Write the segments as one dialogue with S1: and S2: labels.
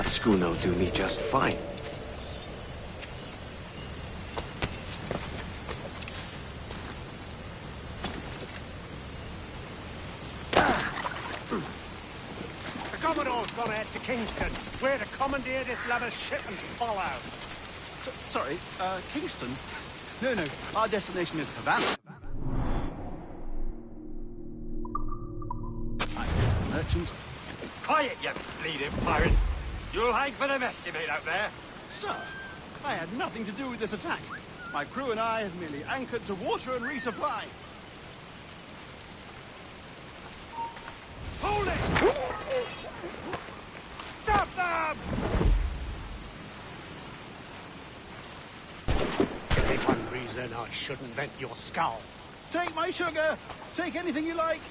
S1: That schooner'll do me just fine.
S2: The Commodore's gone out to Kingston. We're to commandeer this lover's ship and follow.
S3: Sorry, Kingston? No, our destination is Havana. I'm a merchant.
S2: Quiet, you bleeding pirate. You'll hang for the mess you made out there.
S3: Sir, I had nothing to do with this attack. My crew and I have merely anchored to water and resupply.
S2: Hold it! Stop them! Give me one reason I shouldn't vent your skull.
S3: Take my sugar! Take anything you like!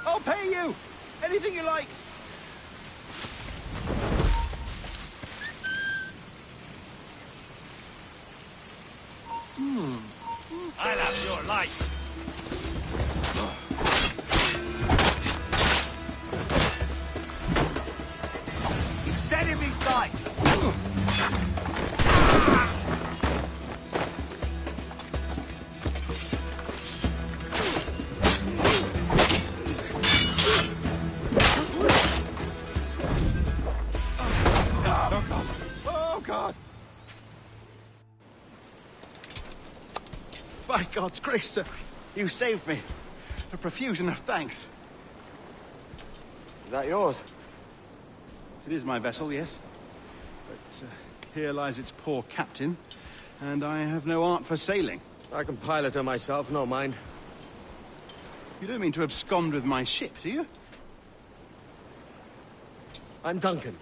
S3: I'll pay you! Anything you like!
S2: I'll have your life. Steady me sights.
S3: Oh, God! By God's grace, sir, you saved me. A profusion of thanks.
S1: Is that yours?
S3: It is my vessel, yes. But here lies its poor captain, and I have no art for sailing.
S1: I can pilot her myself, no mind.
S3: You don't mean to abscond with my ship, do you?
S1: I'm Duncan.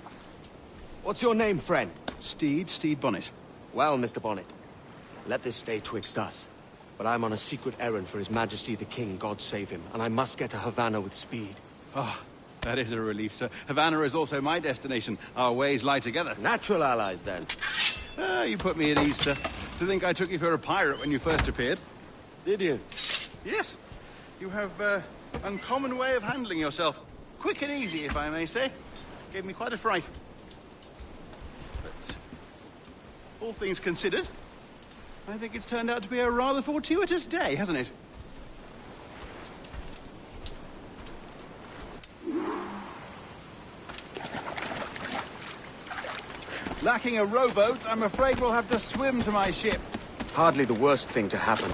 S1: What's your name, friend?
S3: Stede Bonnet.
S1: Well, Mr. Bonnet, let this stay twixt us. But I'm on a secret errand for His Majesty the King, God save him, and I must get to Havana with speed.
S3: Ah, that is a relief, sir. Havana is also my destination. Our ways lie together.
S1: Natural allies, then.
S3: Ah, you put me at ease, sir. To think I took you for a pirate when you first appeared.
S1: Did you?
S3: Yes. You have uncommon way of handling yourself. Quick and easy, if I may say. Gave me quite a fright. But all things considered, I think it's turned out to be a rather fortuitous day, hasn't it? Lacking a rowboat, I'm afraid we'll have to swim to my ship.
S1: Hardly the worst thing to happen.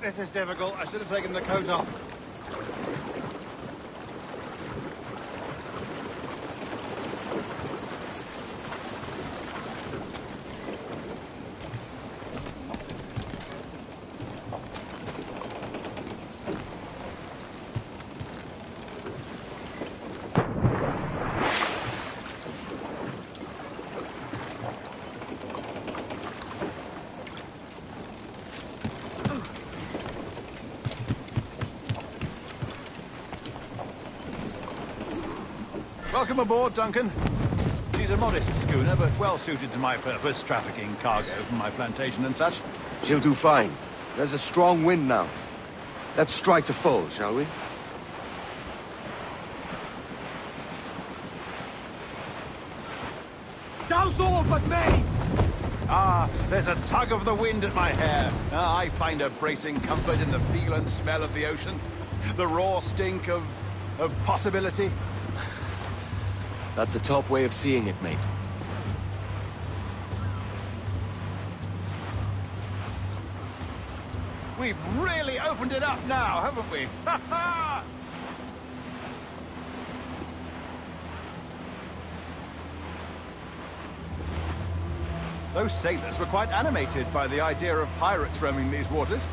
S3: This is difficult. I should have taken the coat off. Welcome aboard, Duncan. She's a modest schooner, but well suited to my purpose, trafficking cargo from my plantation and such.
S1: She'll do fine. There's a strong wind now. Let's strike to full, shall we?
S2: Douse all but me!
S3: Ah, there's a tug of the wind at my hair. I find a bracing comfort in the feel and smell of the ocean. The raw stink of possibility.
S1: That's a top way of seeing it, mate.
S3: We've really opened it up now, haven't we? Ha ha! Those sailors were quite animated by the idea of pirates roaming these waters.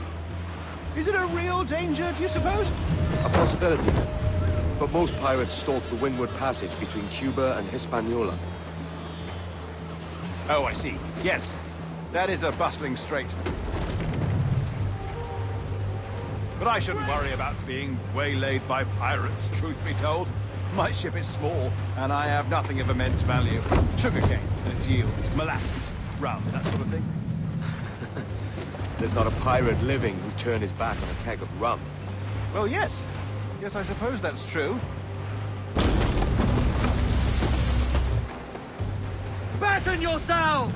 S3: Is it a real danger, do you suppose?
S1: A possibility. But most pirates stalk the Windward Passage between Cuba and Hispaniola.
S3: Oh, I see. Yes. That is a bustling strait. But I shouldn't worry about being waylaid by pirates, truth be told. My ship is small, and I have nothing of immense value. Sugarcane and its yields, molasses, rum, that sort of thing.
S1: There's not a pirate living who'd turn his back on a keg of rum.
S3: Well, yes. Yes, I suppose that's true.
S4: Batten yourselves!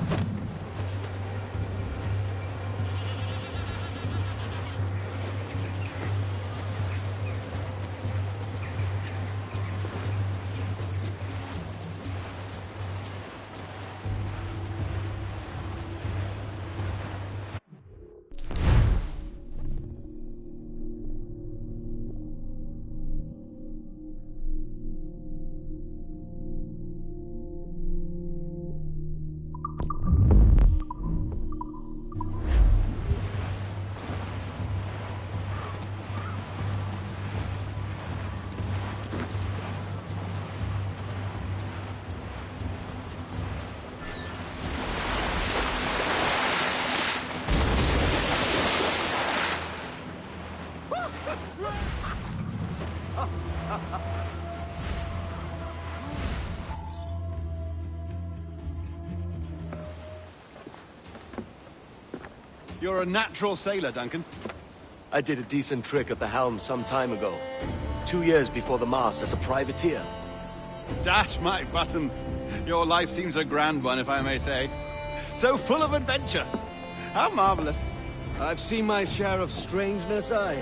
S3: You're a natural sailor, Duncan.
S1: I did a decent trick at the helm some time ago. 2 years before the mast as a privateer.
S3: Dash my buttons. Your life seems a grand one, if I may say. So full of adventure. How marvelous.
S1: I've seen my share of strangeness, aye.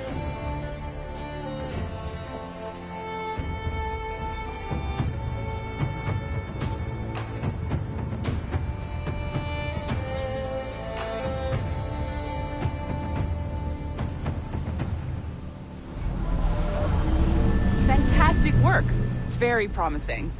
S5: Fantastic work. Very promising.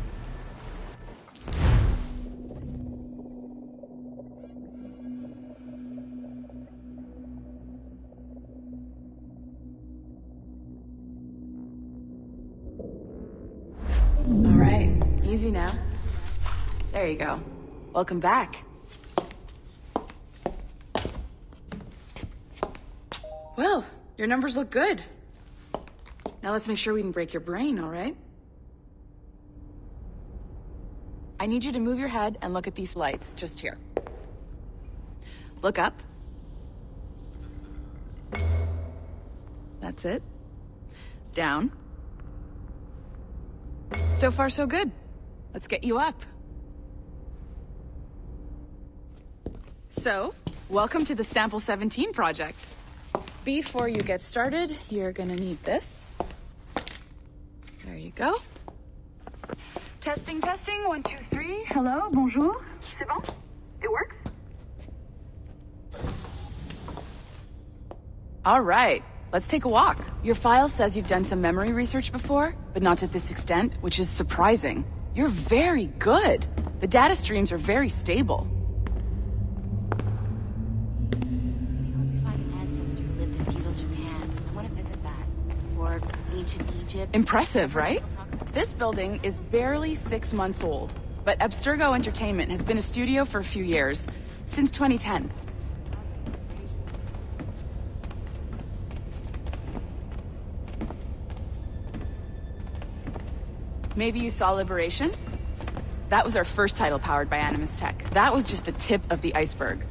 S5: All right, easy now. There you go. Welcome back. Well, your numbers look good. Now let's make sure we can break your brain, all right? I need you to move your head and look at these lights, just here. Look up. That's it. Down. So far, so good. Let's get you up. So, welcome to the Sample 17 project. Before you get started, you're gonna need this. There you go. Testing, testing, 1, 2, 3. Hello, bonjour. C'est bon? It works? All right, let's take a walk. Your file says you've done some memory research before, but not to this extent, which is surprising. You're very good. The data streams are very stable. Impressive, right? This building is barely 6 months old, but Abstergo Entertainment has been a studio for a few years, since 2010. Maybe you saw Liberation? That was our first title powered by Animus Tech. That was just the tip of the iceberg.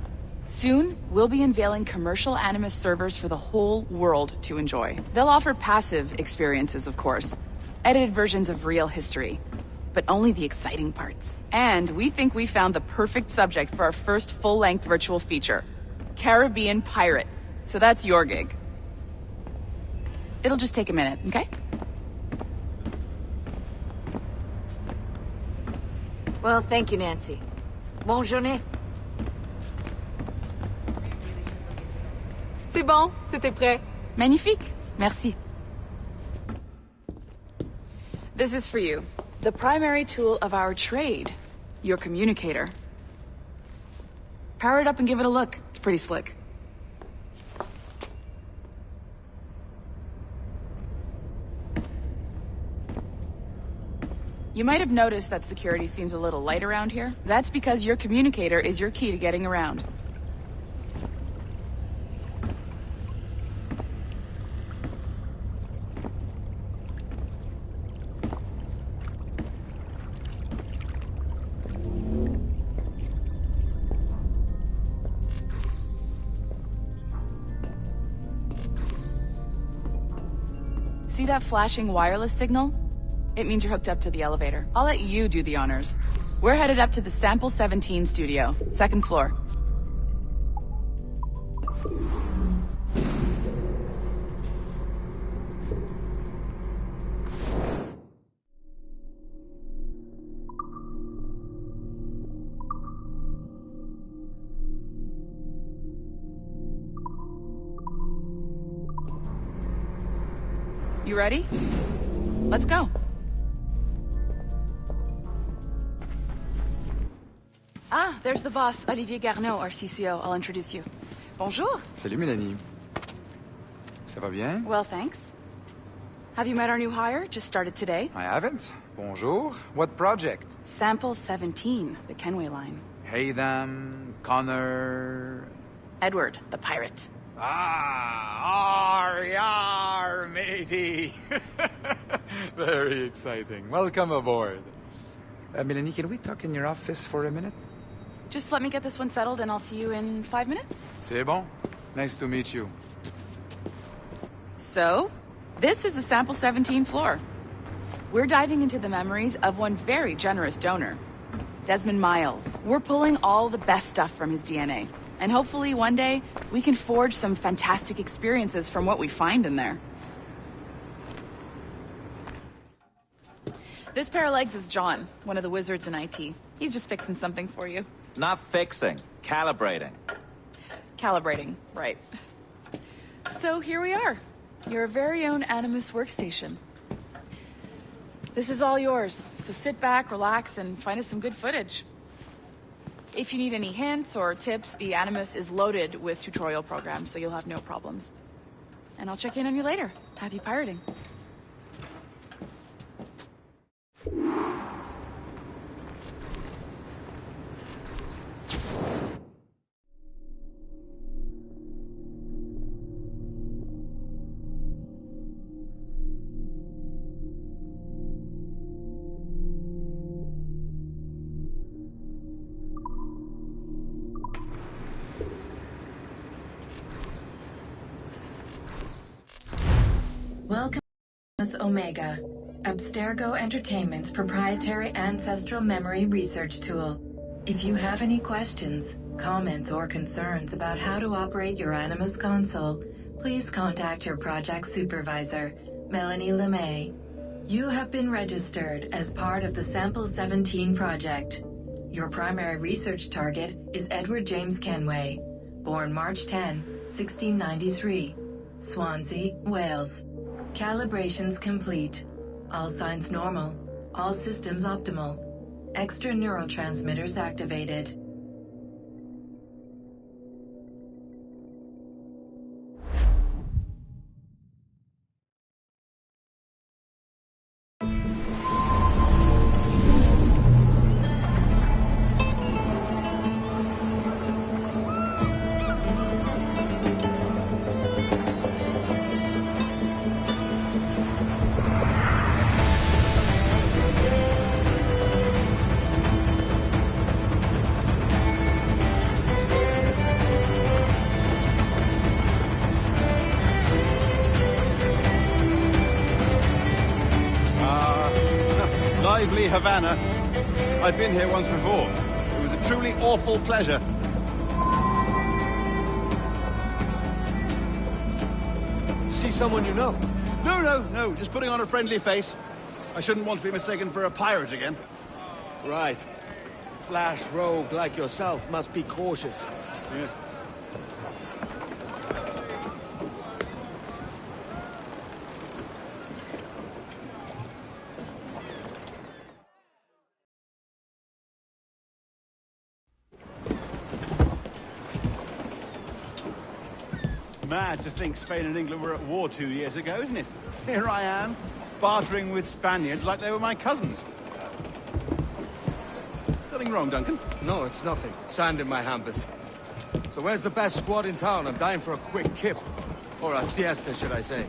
S5: Soon, we'll be unveiling commercial Animus servers for the whole world to enjoy. They'll offer passive experiences, of course. Edited versions of real history. But only the exciting parts. And we think we found the perfect subject for our first full-length virtual feature. Caribbean Pirates. So that's your gig. It'll just take a minute, okay?
S6: Well, thank you, Nancy. Bonne journée.
S5: C'est bon, c'était prêt. Magnifique. Merci. This is for you. The primary tool of our trade. Your communicator. Power it up and give it a look. It's pretty slick. You might have noticed that security seems a little light around here. That's because your communicator is your key to getting around. See that flashing wireless signal? It means you're hooked up to the elevator. I'll let you do the honors. We're headed up to the Sample 17 studio, second floor. You ready? Let's go. Ah, there's the boss, Olivier Garneau, our CCO. I'll introduce you. Bonjour.
S7: Salut Mélanie. Ça va bien?
S5: Well, thanks. Have you met our new hire? Just started today.
S7: I haven't. Bonjour. What project?
S5: Sample 17, the Kenway line.
S7: Haytham, Connor...
S5: Edward, the pirate.
S7: Yar, matey. Very exciting. Welcome aboard. Mélanie, can we talk in your office for a minute?
S5: Just let me get this one settled and I'll see you in 5 minutes.
S7: C'est bon. Nice to meet you.
S5: So, this is the Sample 17 floor. We're diving into the memories of one very generous donor, Desmond Miles. We're pulling all the best stuff from his DNA. And hopefully one day, we can forge some fantastic experiences from what we find in there. This pair of legs is John, one of the wizards in IT. He's just fixing something for you.
S8: Not fixing, calibrating.
S5: Calibrating, right. So here we are, your very own Animus workstation. This is all yours, so sit back, relax, and find us some good footage. If you need any hints or tips, the Animus is loaded with tutorial programs, so you'll have no problems. And I'll check in on you later. Happy pirating.
S9: Welcome to Omega, Abstergo Entertainment's proprietary ancestral memory research tool. If you have any questions, comments, or concerns about how to operate your Animus console, please contact your project supervisor, Melanie LeMay. You have been registered as part of the Sample 17 project. Your primary research target is Edward James Kenway, born March 10, 1693, Swansea, Wales. Calibrations complete. All signs normal. All systems optimal. Extra neurotransmitters activated.
S3: Lively Havana. I've been here once before. It was a truly awful pleasure.
S1: See someone you know?
S3: No. Just putting on a friendly face. I shouldn't want to be mistaken for a pirate again.
S1: Right. Flash rogue like yourself must be cautious.
S3: Yeah. Mad to think Spain and England were at war 2 years ago, isn't it? Here I am, bartering with Spaniards like they were my cousins. Nothing wrong, Duncan?
S1: No, it's nothing. Sand in my hampers. So where's the best squad in town? I'm dying for a quick kip. Or a siesta, should I say.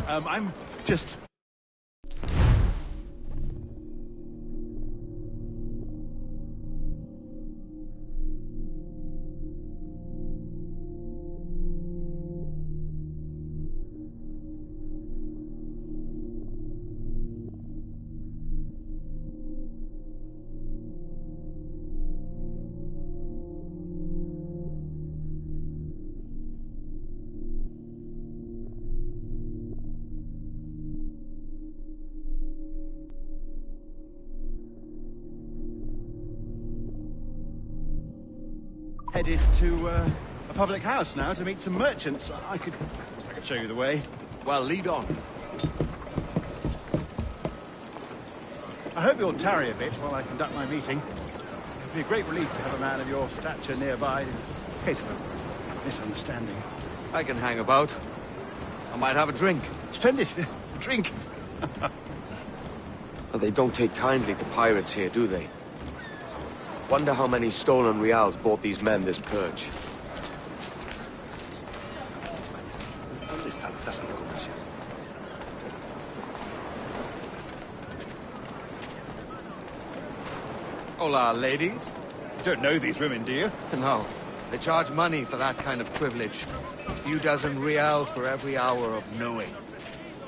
S3: I'm just... headed to a public house now to meet some merchants. I could show you the way.
S1: Well, lead on.
S3: I hope you'll tarry a bit while I conduct my meeting. It'd be a great relief to have a man of your stature nearby in case of a misunderstanding.
S1: I can hang about. I might have a drink.
S3: Splendid. Drink.
S1: But they don't take kindly to pirates here, do they? Wonder how many stolen reals bought these men this purge. Hola, ladies.
S3: You don't know these women, do you?
S1: No. They charge money for that kind of privilege. A few dozen reals for every hour of knowing.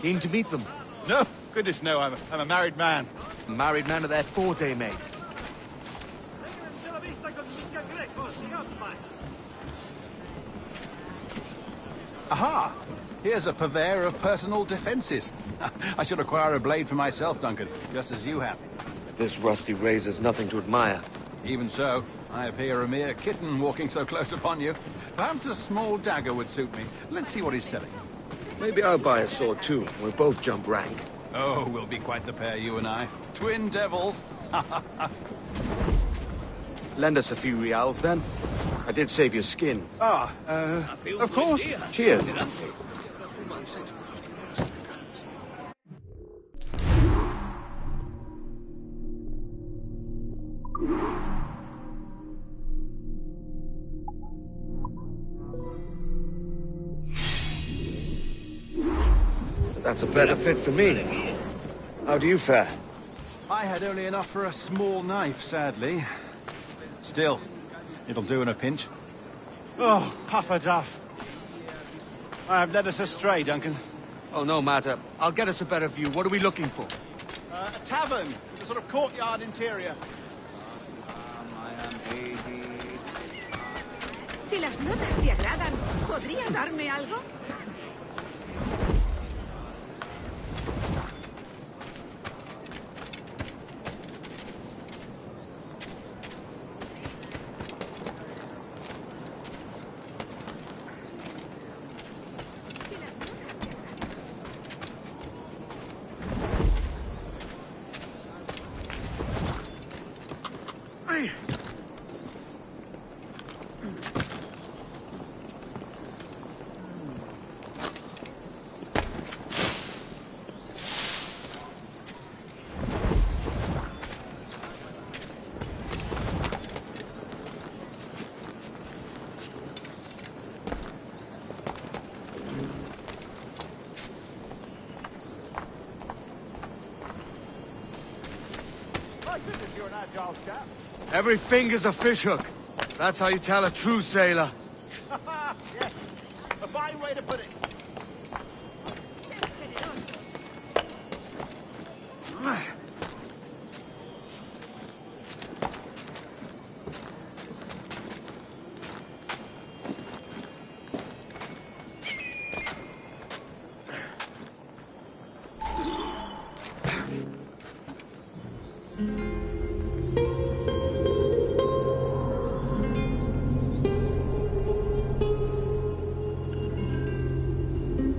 S1: Keen to meet them?
S3: No. Goodness, no. I'm a married man.
S1: A married man of their forte, mate.
S3: Aha! Here's a purveyor of personal defenses. I should acquire a blade for myself, Duncan, just as you have.
S1: This rusty razor's nothing to admire.
S3: Even so, I appear a mere kitten walking so close upon you. Perhaps a small dagger would suit me. Let's see what he's selling.
S1: Maybe I'll buy a sword too. We'll both jump rank.
S3: Oh, we'll be quite the pair, you and I. Twin devils.
S1: Lend us a few reals, then. I did save your skin.
S3: Of course.
S1: Cheers. That's a better fit for me. How do you fare?
S3: I had only enough for a small knife, sadly. Still, it'll do in a pinch. Oh, puffer duff. I have led us astray, Duncan.
S1: Oh, no matter. I'll get us a better view. What are we looking for?
S3: A tavern, with a sort of courtyard interior.
S10: Si las notas te agradan, ¿podrías darme algo?
S1: Every finger's a fishhook. That's how you tell a true sailor.
S3: Yes, a fine way to put it.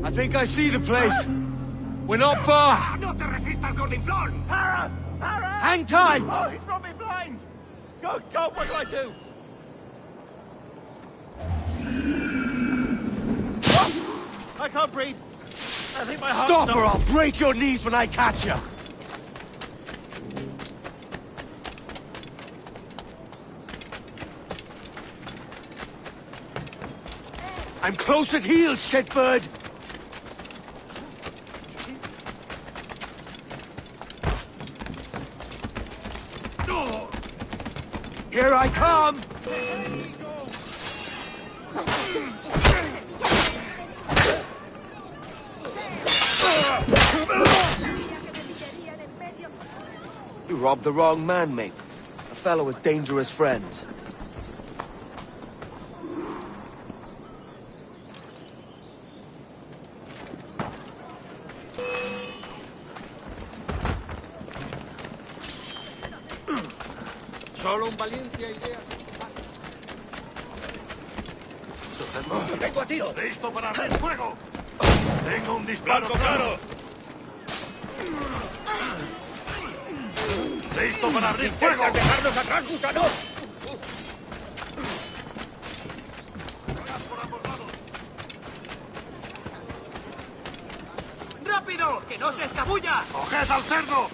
S1: I think I see the place. We're not far.
S2: No te resistas, Gordinflón!
S1: Hang tight!
S3: Oh, he's brought me blind! Go, go, what do I do? Oh, I can't breathe. I think my heart's
S1: Stop or I'll break your knees when I catch you. I'm close at heel, shitbird! Here I come! You robbed the wrong man, mate. A fellow with dangerous friends.
S2: Solo un valiente a ideas. ¡Tengo a tiro!
S11: ¡Listo para abrir fuego! ¡Tengo un disparo claro! ¡Listo para abrir fuego!
S2: ¡Dejarnos atrás, gusanos!
S4: ¡Rápido! ¡Que no se escabulla!
S11: ¡Coged al cerdo!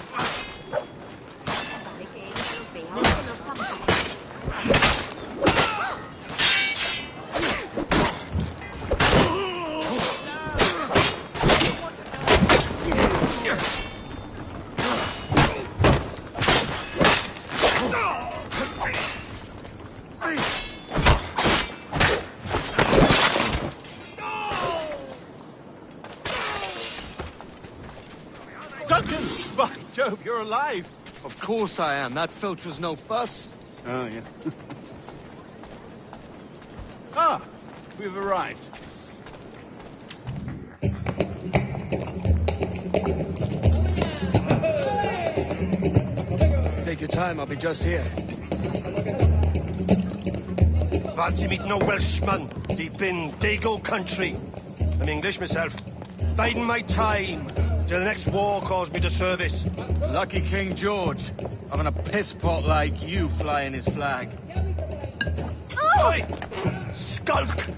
S3: Duncan! By Jove, you're alive!
S1: Of course I am. That filch was no fuss.
S3: Oh, yeah. Ah! We've arrived.
S1: Take your time, I'll be just here.
S11: Fancy meeting no Welshman deep in Dago country. I'm English myself. Biding my time till the next war calls me to service.
S1: Lucky King George, having a piss pot like you flying his flag.
S11: Oi! Skulk!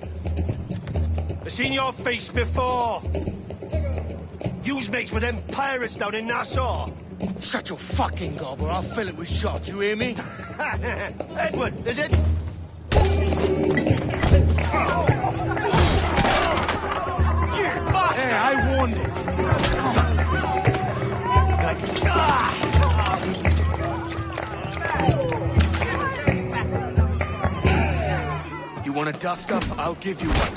S11: I've seen your face before. You's mates with them pirates down in Nassau.
S1: Shut your fucking gob or I'll fill it with shot, you hear me?
S11: Edward, is it?
S1: Hey, I warned him. You want a dust-up? I'll give you one.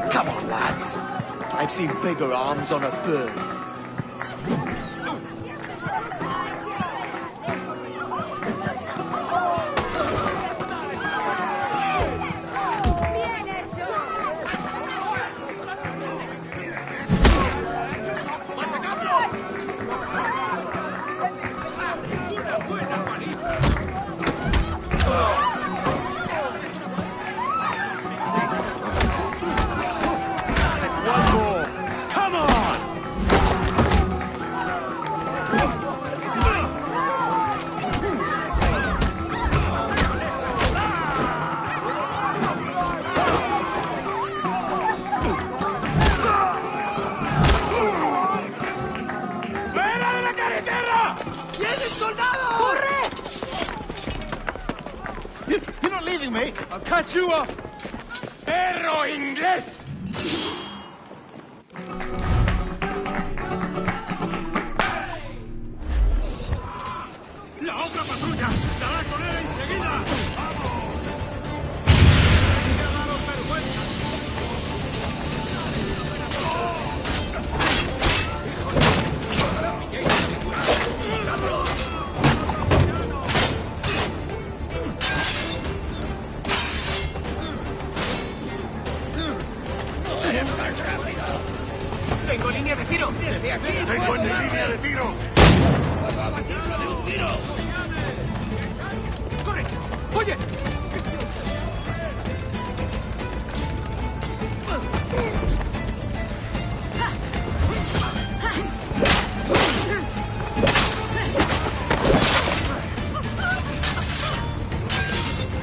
S1: Come on, lads. I've seen bigger arms on a bird.
S3: You're not leaving me!
S1: I'll catch you up!
S2: ¡Perro inglés! ¡La otra patrulla! ¡Estará con él enseguida! ¡Vamos! ¡Daros vergüenza!
S4: ¡Tengo línea de tiro!
S11: ¡Tengo en mi línea de tiro!
S4: ¡Corre! ¡Oye!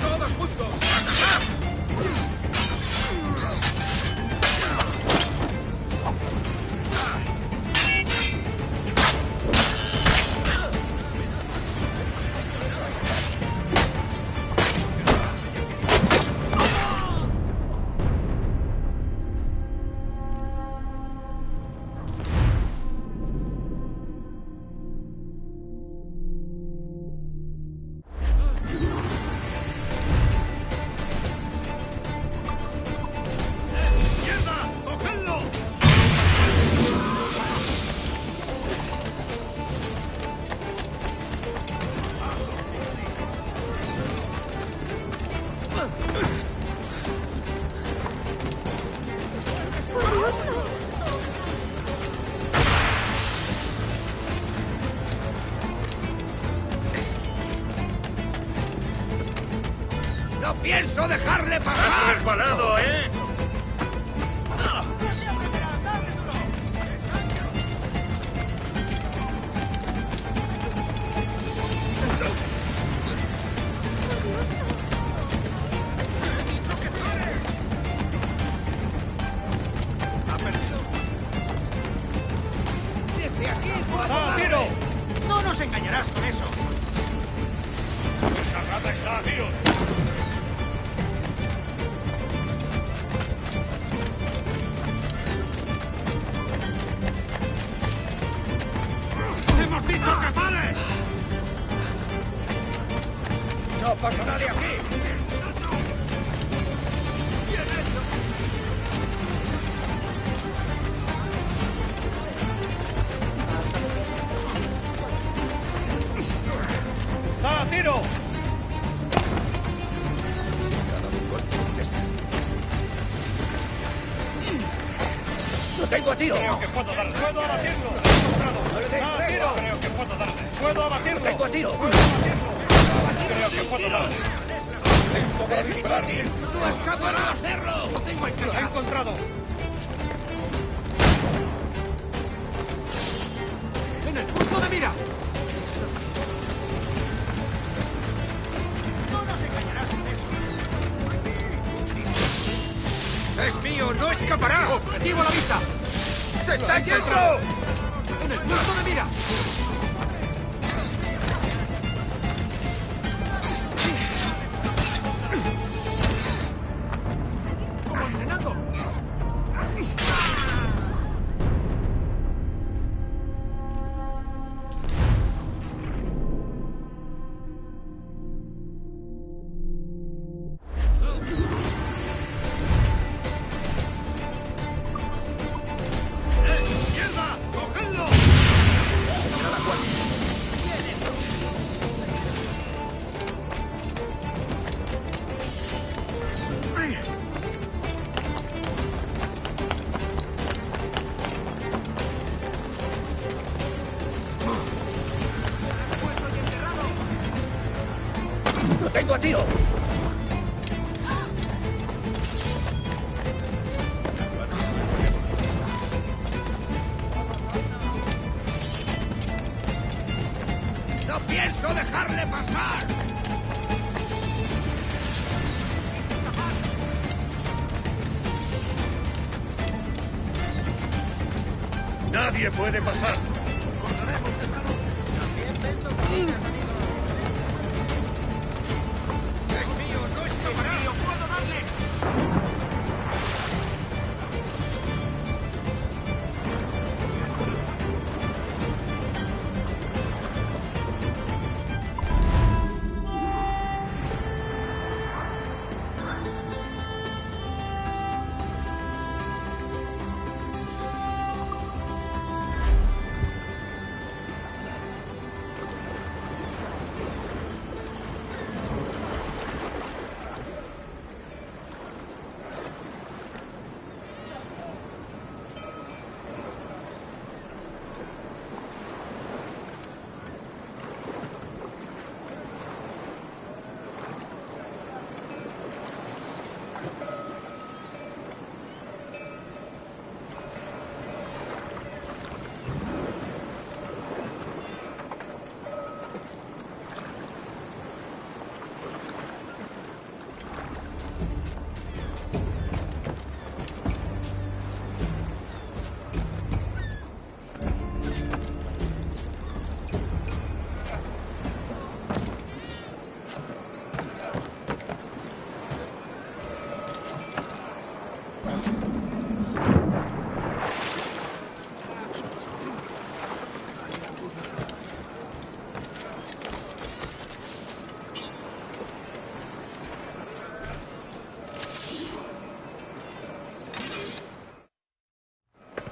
S2: ¡Todos juntos!
S4: pienso dejarle pasar!
S2: resbalado, ¿eh?
S4: ¡Desde aquí puedo
S2: ¡Ah,
S4: darle!
S2: tiro!
S4: ¡No nos engañarás con eso!
S2: ¡Esa rata está a tiros! ¡Hemos dicho que pare!
S4: ¡No pasa nadie aquí!
S2: ¡Está a tiro!
S4: ¡Lo tengo a tiro!
S2: Creo que puedo darle. ¡Puedo abatirlo! ¡Está a tiro! Creo que puedo darle. ¡Puedo abatirlo!
S4: ¡Lo tengo a tiro!
S2: ¡Puedo abatirlo! Creo que puedo darle.
S4: ¡Es fácil! ¡No escapará a hacerlo! ¡Lo tengo en
S2: ¡Lo he
S4: cara!
S2: encontrado!
S4: ¡En el punto de mira! ¡No nos engañarás con eso!
S2: ¡Es mío! ¡No escapará!
S4: ¡Objetivo a la vista!
S2: ¡Se está yendo!
S4: ¡En el punto de mira! ¡Como entrenando!
S2: ¡Mierda! ¡Cogedlo!
S4: ¡Lo tengo a tiro! ¡No pienso dejarle pasar!
S2: Nadie puede pasar.
S4: ¡Es mío! ¡No escapará! ¡Yo puedo darle!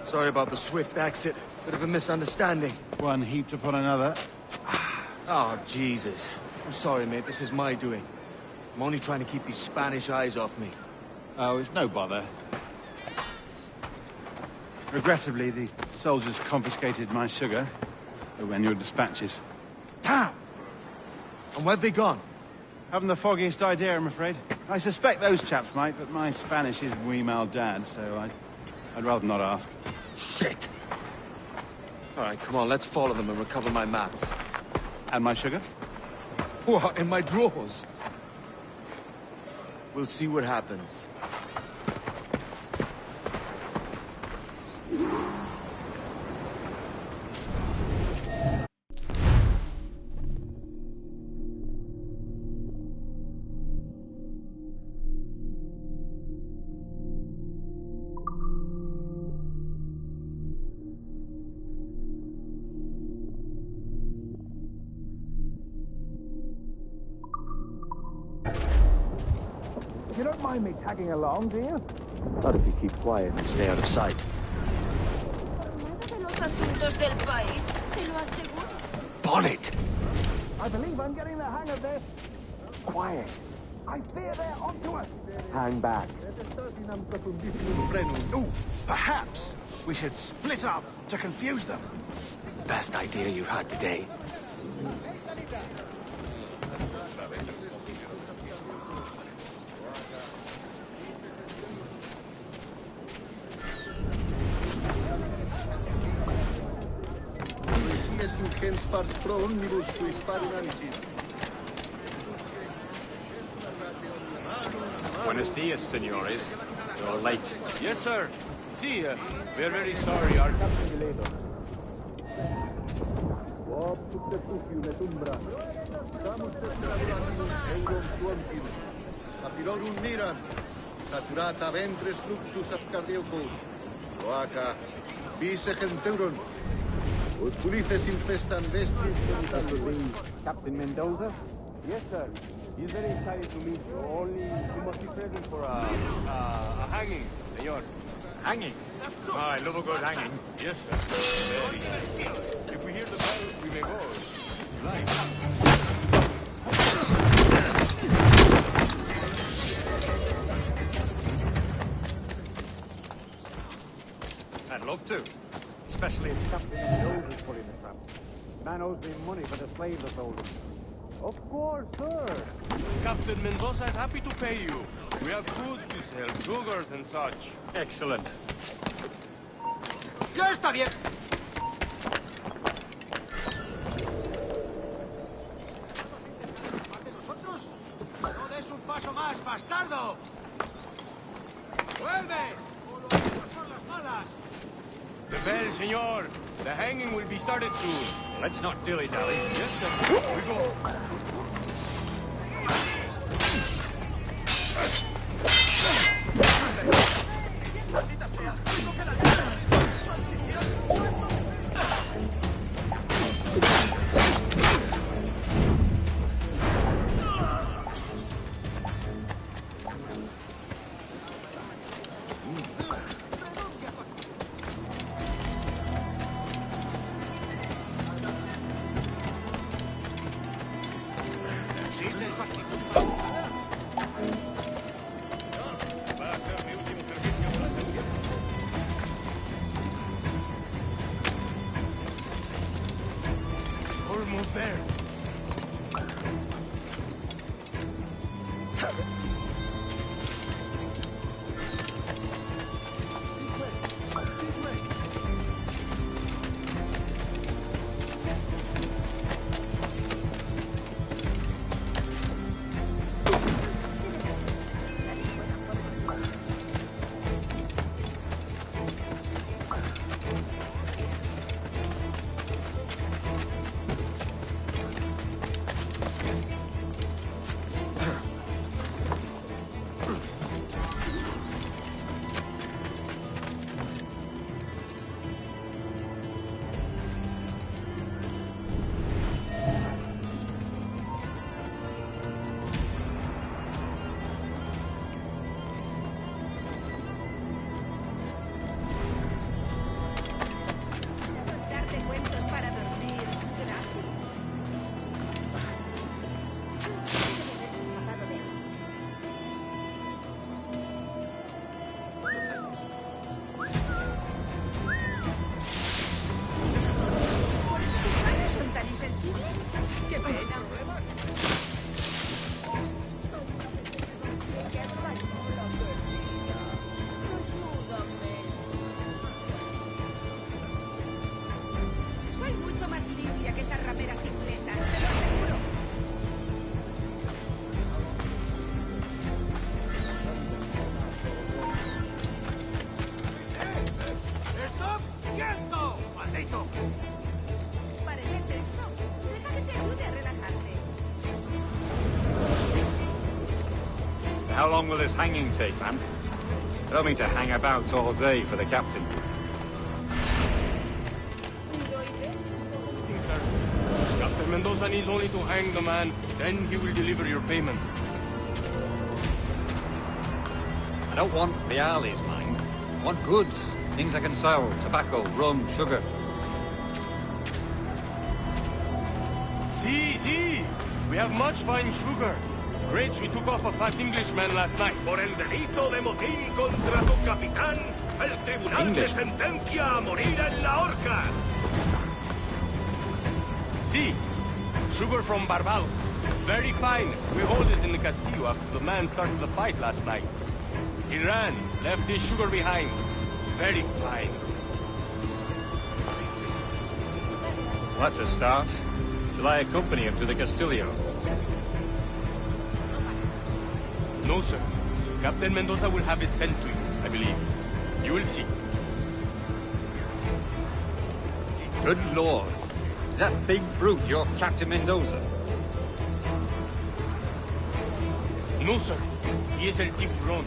S1: Sorry about the swift exit. Bit of a misunderstanding.
S3: One heaped upon another.
S1: Oh, Jesus. I'm sorry, mate. This is my doing. I'm only trying to keep these Spanish eyes off me.
S3: Oh, it's no bother. Regrettably, the soldiers confiscated my sugar when your dispatches.
S1: Damn! And where've they gone?
S3: Haven't the foggiest idea, I'm afraid. I suspect those chaps might, but my Spanish is muy mal dad, so I'd rather not ask.
S1: Shit! Alright, come on, let's follow them and recover my maps.
S3: And my sugar?
S1: What, in my drawers? We'll see what happens.
S2: You don't mind me tagging along, do you?
S1: Not if you keep quiet and stay out of sight. Bonnet!
S2: I believe I'm getting the hang of this. Quiet. I fear they're onto us.
S1: Hang back.
S2: Ooh, perhaps we should split up to confuse them.
S1: It's the best idea you've had today.
S3: Buenos dias, senores. You're late.
S1: Yes, sir. See, we're very sorry. Our captain delayed us.
S11: Apilorum miran, saturata ventris fluctus abcardiocos, loaca, vice genteuron, ut pulices infestan vestis.
S2: Captain Mendoza? Yes, sir. He's very excited to meet you. Only you must be present for a hanging, senor.
S3: Hanging? Oh, I love a good hanging.
S2: Yes, sir. Very nice. If we hear the bell, we may go. Right.
S3: I'd love to. Especially if
S2: Captain Mendoza is pulling the trap. Man owes me money for the slave that sold him. Of course, sir. Captain Mendoza is happy to pay you. We have goods to sell, sugars and such.
S3: excellent.
S2: ¡Ya está bien! ¡No des un paso más, bastardo! ¡Vuelve! ¡Por las malas! The bell, señor. The hanging will be started soon.
S3: Let's not dilly-dally.
S2: Yes, sir. We go. Almost there.
S10: Parece tenso. Deja que te ayude a relajarte.
S12: How long will this hanging take, man? I don't mean to hang about all day for the captain.
S1: Captain Mendoza needs only to hang the man, then he will deliver your payment.
S12: I don't want reales, mind. I want goods. Things I can sell. Tobacco, rum, sugar.
S1: See. We have much fine sugar. Crates we took off a fat Englishman last night.
S11: Por el delito de motín contra tu capitán, el tribunal te sentencia a morir en la horca.
S1: See, sugar from Barbados. Very fine. We hold it in the Castillo after the man started the fight last night. He ran, left his sugar behind. Very fine.
S12: That's a start. Shall I accompany him to the Castillo?
S1: No, sir. Captain Mendoza will have it sent to you, I believe. You will see.
S12: Good lord. Is that big brute your Captain Mendoza?
S1: No, sir. He is El Tiburón.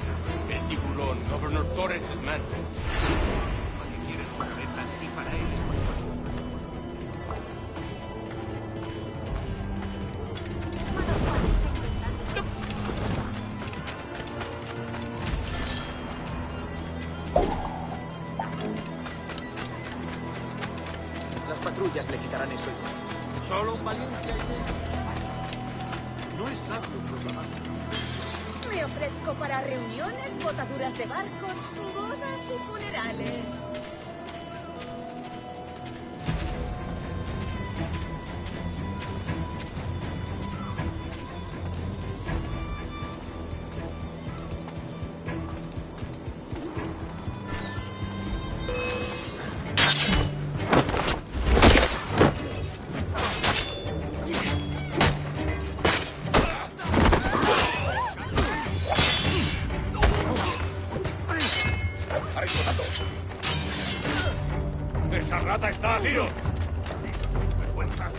S1: El Tiburón, Governor Torres' man.
S13: Las patrullas le quitarán eso encima.
S2: Solo un valiente no es sabio proclamarse.
S10: Me ofrezco para reuniones, botaduras de barcos, bodas y funerales.
S11: ¡Esa rata está a tiro! ¡Vergüenza!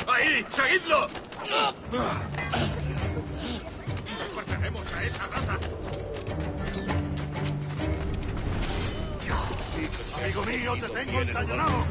S11: ¡Ahí! ¡Seguidlo! ¡Pertenemos a esa rata! ¡Amigo mío, te tengo encañonado!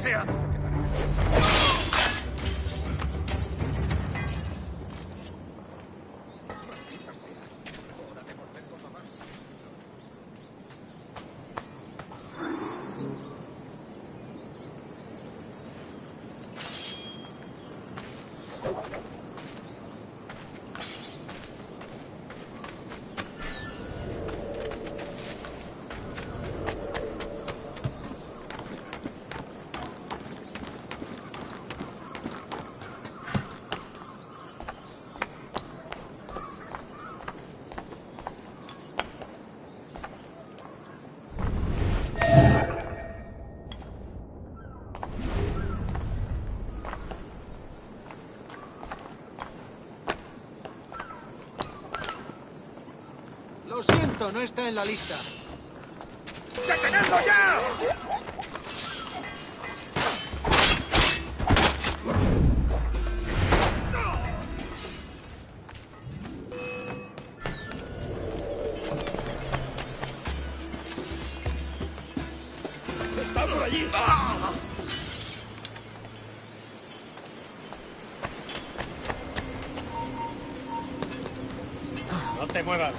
S11: sea.
S13: Lo siento, no está en la lista.
S11: ¡Detenedlo ya! ¡Está por allí!
S2: No te muevas.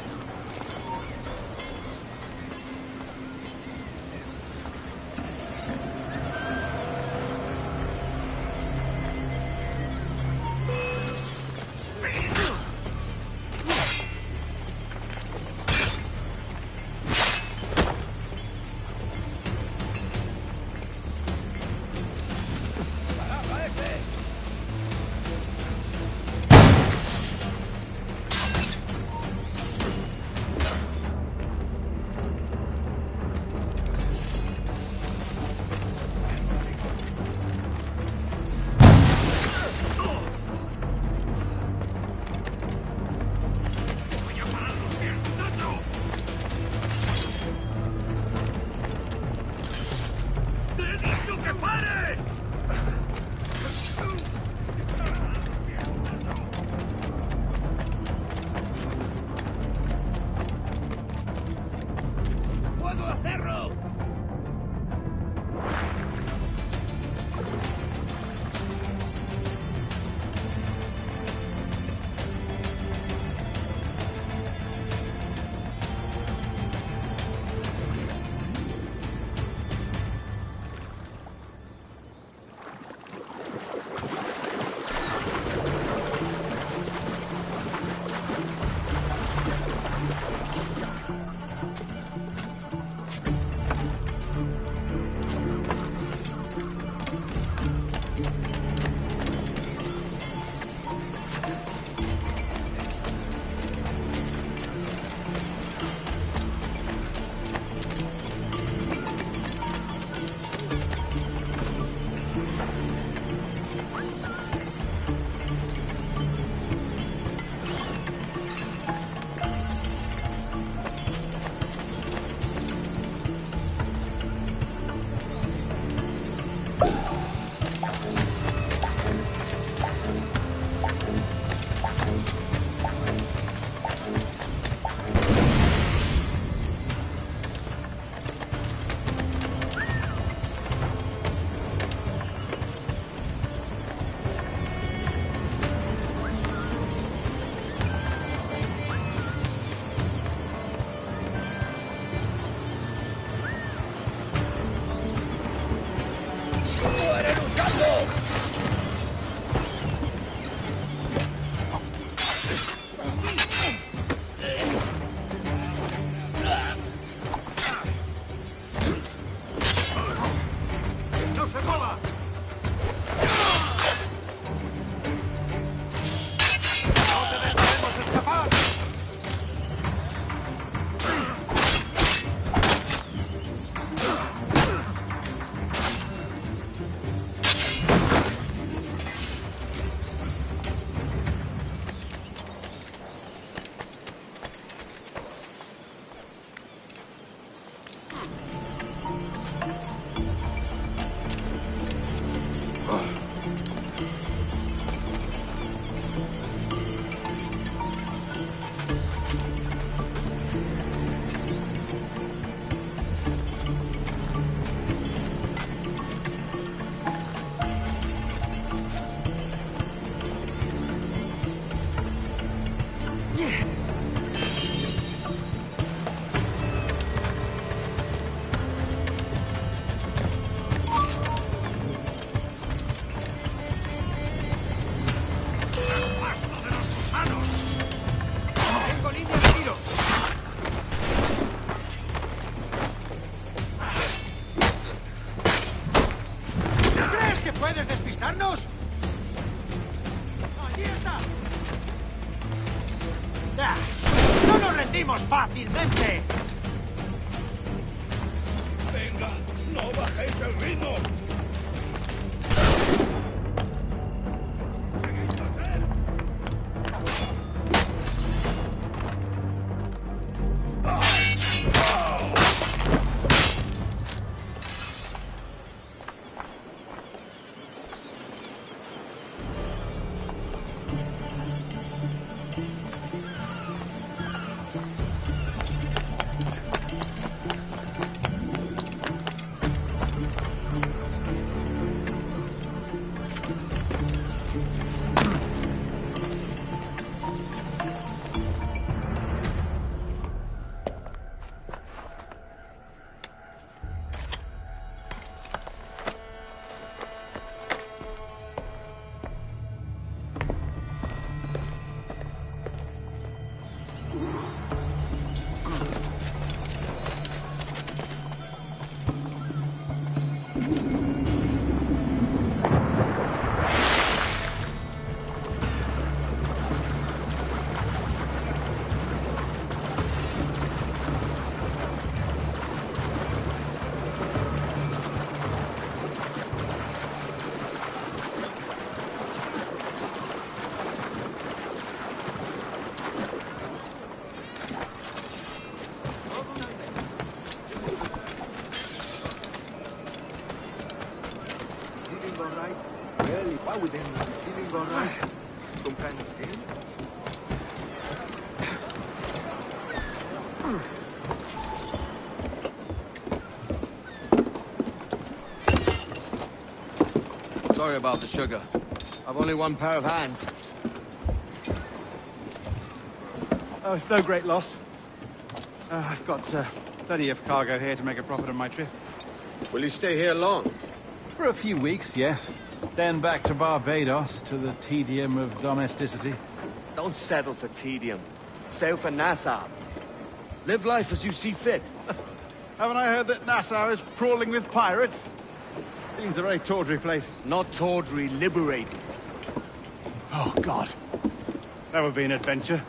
S4: ¡No nos rendimos fácilmente!
S11: Venga, no bajéis el ritmo.
S14: With him, he's feeling all right. Some kind of pain?
S13: Sorry about the sugar. I've only one pair of hands.
S3: Oh, it's no great loss. I've got plenty of cargo here to make a profit on my trip.
S13: Will you stay here long?
S3: For a few weeks, yes. Then back to Barbados, to the tedium of domesticity.
S13: Don't settle for tedium. Sail for Nassau. Live life as you see fit.
S3: Haven't I heard that Nassau is crawling with pirates? Seems a very tawdry place.
S13: Not tawdry, liberated.
S3: Oh, God. That would be an adventure.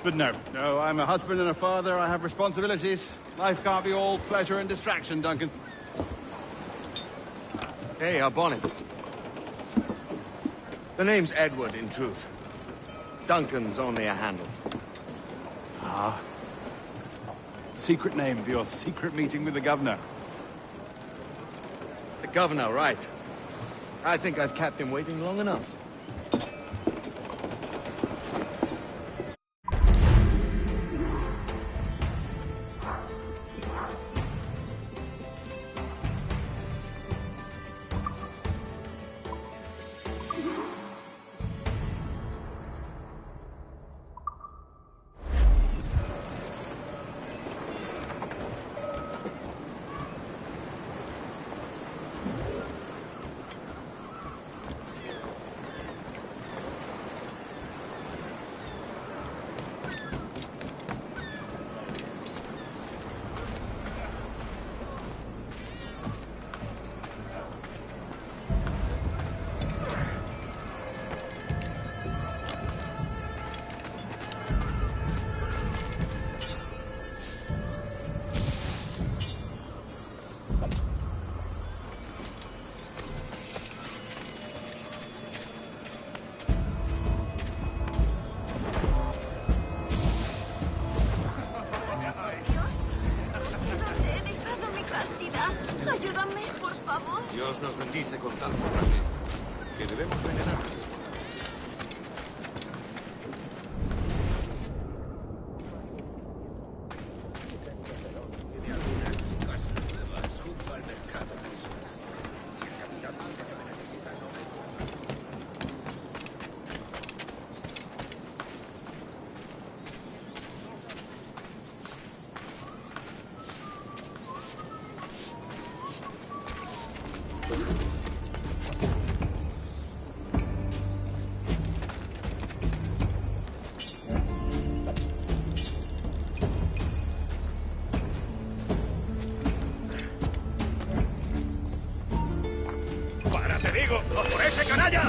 S3: But no, I'm a husband and a father. I have responsibilities. Life can't be all pleasure and distraction, Duncan.
S13: Hey, our bonnet. The name's Edward, in truth. Duncan's only a handle.
S3: Ah. Secret name for your secret meeting with the governor.
S13: The governor, right. I think I've kept him waiting long enough.
S10: favor?
S14: Dios nos bendice con tal coraje que debemos venerar.
S4: ¡Por ese canalla!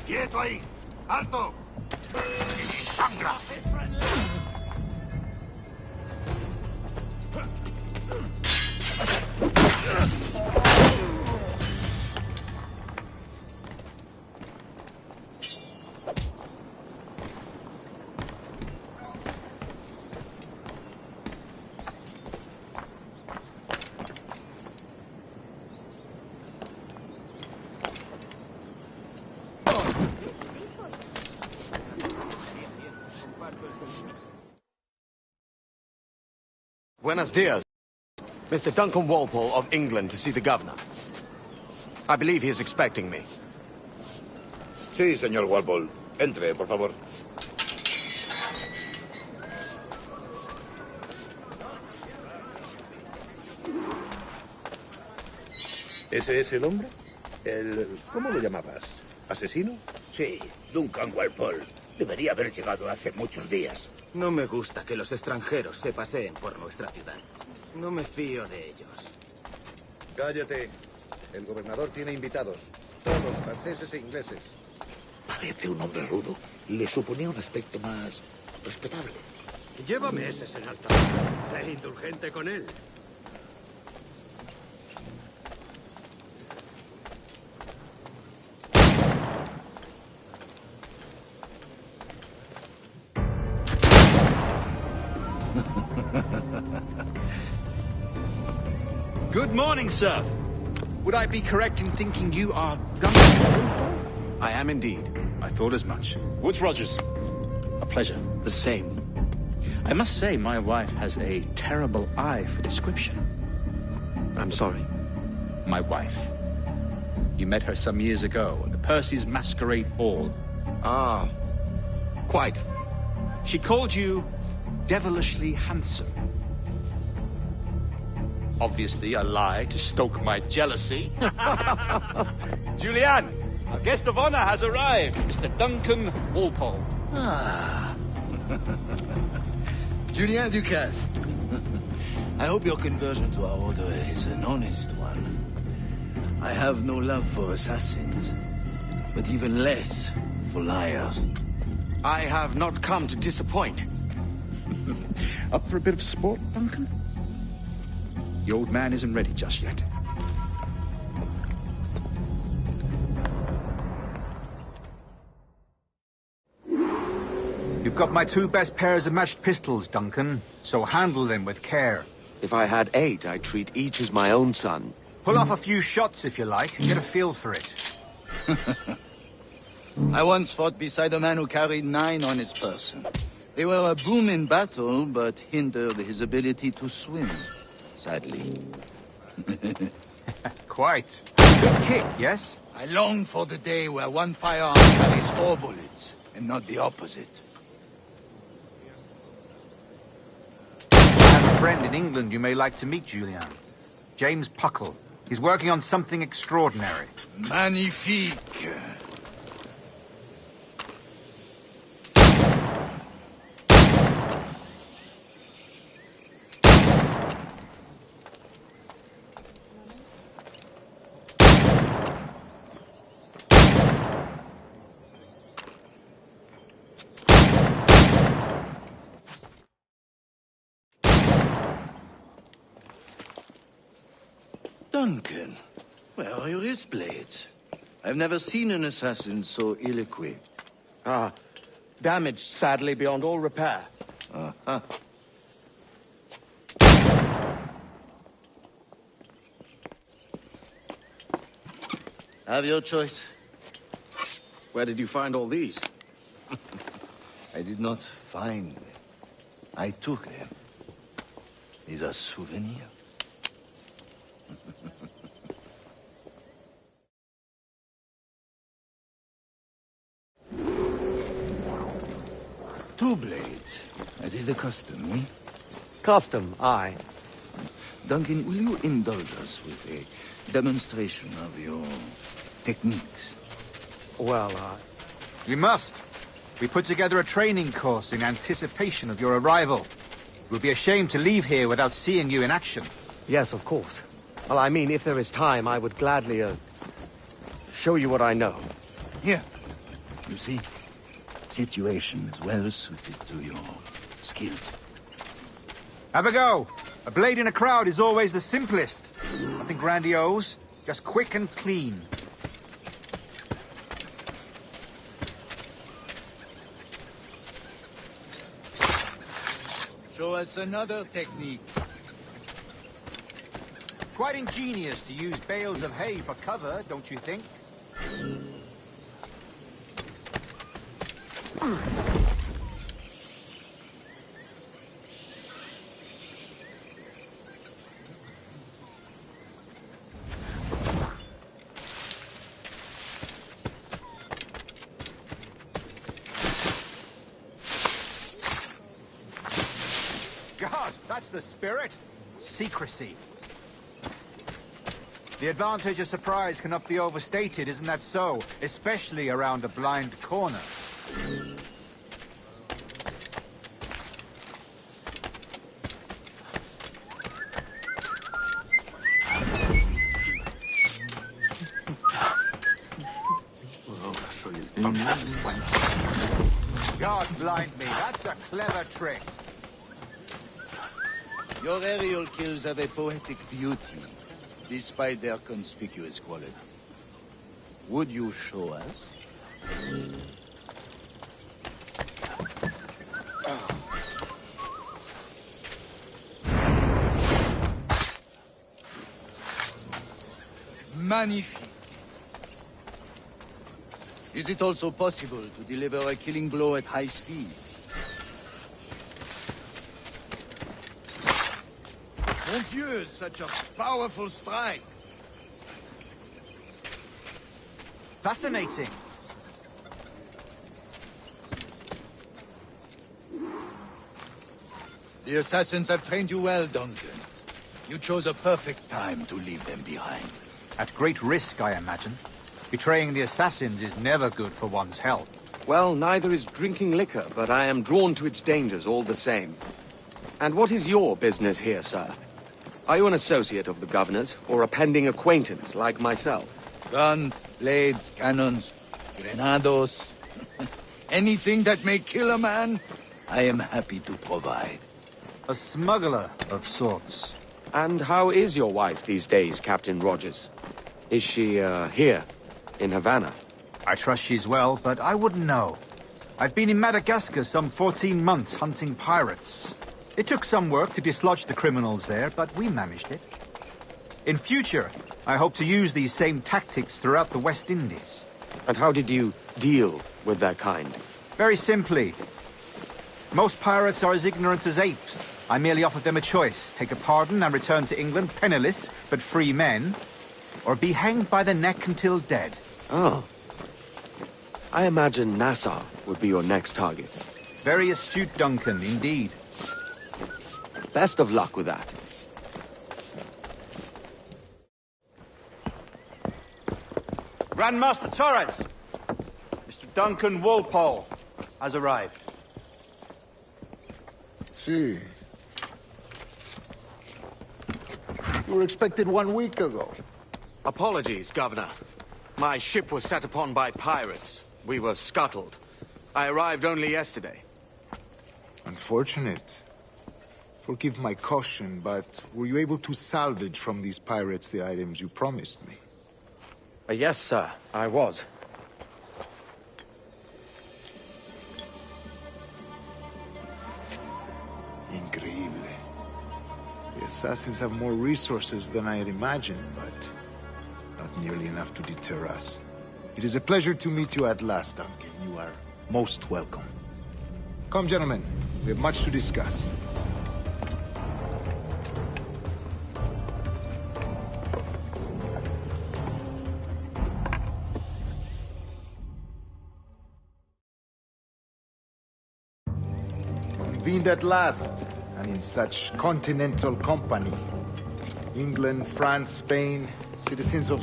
S11: ¡Quieto ahí! ¡Alto! ¡Sangra!
S13: Buenos dias. Mr. Duncan Walpole of England to see the governor. I believe he is expecting me.
S15: Sí, señor Walpole. Entre, por favor.
S14: ¿Ese es el hombre? ¿Cómo lo llamabas? ¿Asesino?
S16: Sí, Duncan Walpole. Debería haber llegado hace muchos días.
S13: No me gusta que los extranjeros se paseen por nuestra ciudad. No me fío de ellos.
S14: Cállate. El gobernador tiene invitados. Todos franceses e ingleses.
S16: Parece un hombre rudo. Le suponía un aspecto más respetable.
S17: Llévame ese senador. Sé indulgente con él.
S3: Good morning, sir. Would I be correct in thinking you are Duncan?
S13: I am indeed.
S3: I thought as much. Woods Rogers. A pleasure.
S13: The same.
S3: I must say, my wife has a terrible eye for description.
S13: I'm sorry.
S3: My wife.
S7: You met her some years ago at the Percy's Masquerade Ball.
S13: Ah, quite.
S7: She called you devilishly handsome. Obviously a lie to stoke my jealousy. Julian, our guest of honor has arrived, Mr. Duncan Walpole.
S18: Ah. Julien Ducasse. I hope your conversion to our order is an honest one. I have no love for assassins, but even less for liars.
S13: I have not come to disappoint.
S7: Up for a bit of sport, Duncan? The old man isn't ready just yet. You've got my 2 best pairs of matched pistols, Duncan, so handle them with care.
S13: If I had 8, I'd treat each as my own son.
S7: Pull off a few shots if you like, and get a feel for it.
S18: I once fought beside a man who carried 9 on his person. They were a boom in battle, but hindered his ability to swim, sadly.
S7: Quite. Good kick, yes?
S18: I long for the day where one firearm carries 4 bullets, and not the opposite.
S7: I have a friend in England you may like to meet, Julian. James Puckle. He's working on something extraordinary.
S18: Magnifique. Duncan, where are your wrist blades? I've never seen an assassin so ill-equipped.
S13: Ah, damaged, sadly, beyond all repair.
S18: Uh-huh. Have your choice.
S13: Where did you find all these?
S18: I did not find them. I took them. These are souvenirs. Two blades, as is the custom, eh?
S13: Custom, aye.
S18: Duncan, will you indulge us with a demonstration of your techniques?
S13: Well,
S7: We must. We put together a training course in anticipation of your arrival. It would be a shame to leave here without seeing you in action.
S13: Yes, of course. Well, I mean, if there is time, I would gladly, show you what I know.
S18: Here. You see? Situation is well suited to your skills.
S7: Have a go. A blade in a crowd is always the simplest. Nothing grandiose, just quick and clean.
S18: Show us another technique.
S7: Quite ingenious to use bales of hay for cover, don't you think? God, that's the spirit. Secrecy. The advantage of surprise cannot be overstated, isn't that so? Especially around a blind corner. God blind me, that's a clever trick.
S18: Your aerial kills have a poetic beauty, despite their conspicuous quality. Would you show us? Magnifique. Is it also possible to deliver a killing blow at high speed? Mon Dieu, such a powerful strike!
S3: Fascinating.
S18: The assassins have trained you well, Duncan. You chose a perfect time to leave them behind.
S3: At great risk, I imagine. Betraying the assassins is never good for one's health.
S13: Well, neither is drinking liquor, but I am drawn to its dangers all the same. And what is your business here, sir? Are you an associate of the governor's, or a pending acquaintance like myself?
S18: Guns, blades, cannons, grenados. Anything that may kill a man, I am happy to provide.
S3: A smuggler of sorts.
S13: And how is your wife these days, Captain Rogers? Is she, here, in Havana?
S3: I trust she's well, but I wouldn't know. I've been in Madagascar some 14 months hunting pirates. It took some work to dislodge the criminals there, but we managed it. In future, I hope to use these same tactics throughout the West Indies.
S13: And how did you deal with their kind?
S3: Very simply. Most pirates are as ignorant as apes. I merely offered them a choice. Take a pardon and return to England penniless, but free men. Or be hanged by the neck until dead.
S13: Oh. I imagine Nassau would be your next target.
S3: Very astute, Duncan, indeed.
S13: Best of luck with that.
S3: Grandmaster Torres! Mr. Duncan Walpole has arrived.
S19: See. You were expected 1 week ago.
S13: Apologies, Governor. My ship was set upon by pirates. We were scuttled. I arrived only yesterday.
S19: Unfortunate. Forgive my caution, but were you able to salvage from these pirates the items you promised me?
S13: Yes, sir, I was.
S19: Increíble. The assassins have more resources than I had imagined, but not nearly enough to deter us. It is a pleasure to meet you at last, Duncan. You are most welcome. Come, gentlemen. We have much to discuss. Convened at last, and in such continental company. England, France, Spain, citizens of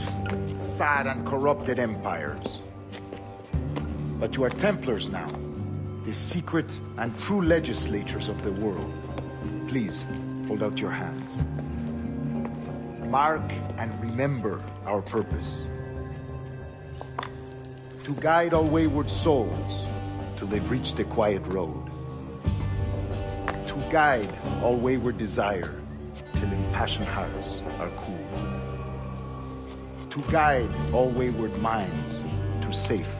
S19: sad and corrupted empires. But you are Templars now, the secret and true legislatures of the world. Please, hold out your hands. Mark and remember our purpose. To guide all wayward souls till they've reached the quiet road. To guide all wayward desire till impassioned hearts are cool. To guide all wayward minds to safe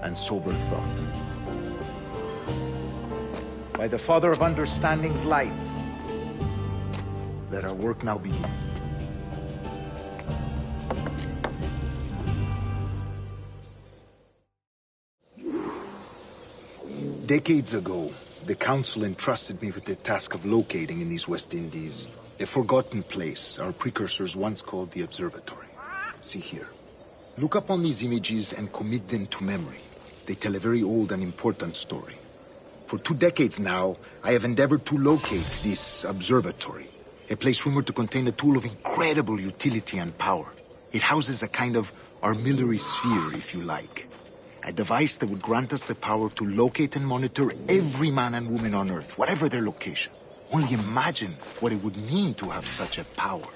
S19: and sober thought. By the Father of Understanding's light, let our work now begin. Decades ago, the Council entrusted me with the task of locating in these West Indies a forgotten place our precursors once called the Observatory. See here. Look upon these images and commit them to memory. They tell a very old and important story. For 2 decades now, I have endeavored to locate this observatory, a place rumored to contain a tool of incredible utility and power. It houses a kind of armillary sphere, if you like. A device that would grant us the power to locate and monitor every man and woman on Earth, whatever their location. Only imagine what it would mean to have such a power.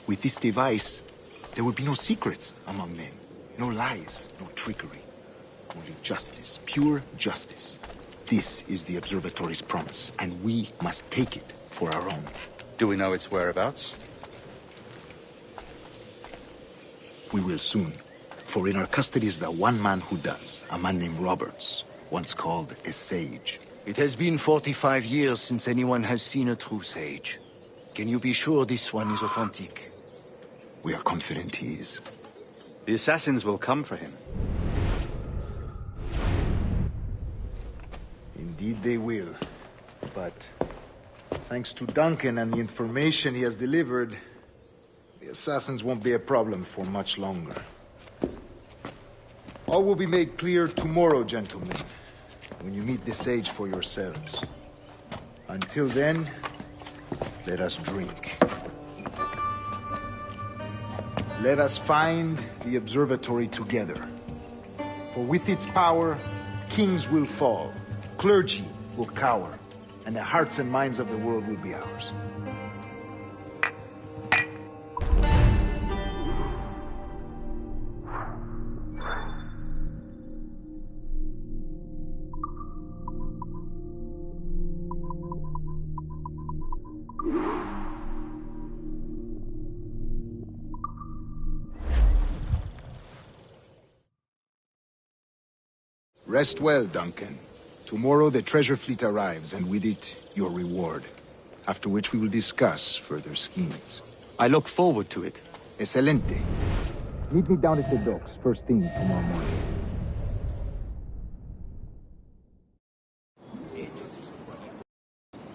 S19: With this device, there would be no secrets among men, no lies, no trickery. Only justice, pure justice. This is the Observatory's promise, and we must take it for our own.
S3: Do we know its whereabouts?
S19: We will soon. For in our custody is the one man who does, a man named Roberts, once called a sage.
S18: It has been 45 years since anyone has seen a true sage. Can you be sure this one is authentic?
S19: We are confident he is.
S3: The assassins will come for him.
S19: Indeed they will. But thanks to Duncan and the information he has delivered, the assassins won't be a problem for much longer. All will be made clear tomorrow, gentlemen, when you meet the sage for yourselves. Until then, let us drink. Let us find the observatory together. For with its power, kings will fall, clergy will cower, and the hearts and minds of the world will be ours. Rest well, Duncan. Tomorrow the treasure fleet arrives, and with it, your reward. After which we will discuss further schemes.
S13: I look forward to it.
S19: Excelente. Meet me down at the docks, first thing tomorrow morning.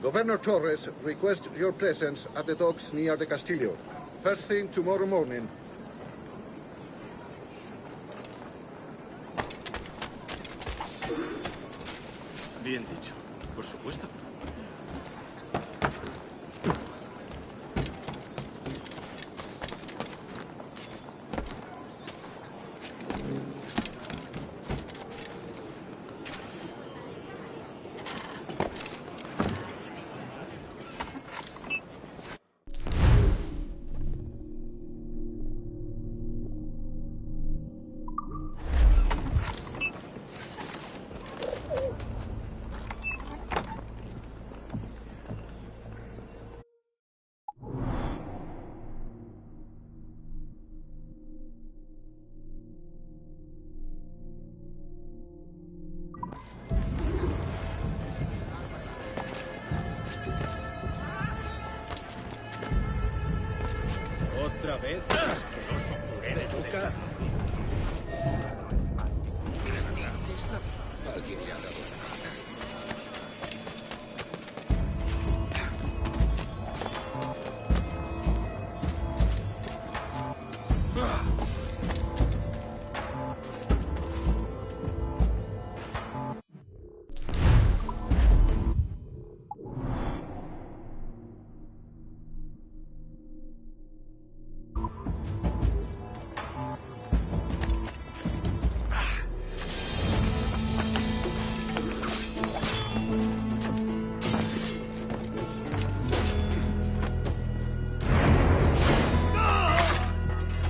S14: Governor Torres requests your presence at the docks near the Castillo. First thing tomorrow morning.
S17: Bien dicho, por supuesto.
S3: ¿Otra vez? Asqueroso puré de yuca.
S16: Alguien le ha dado la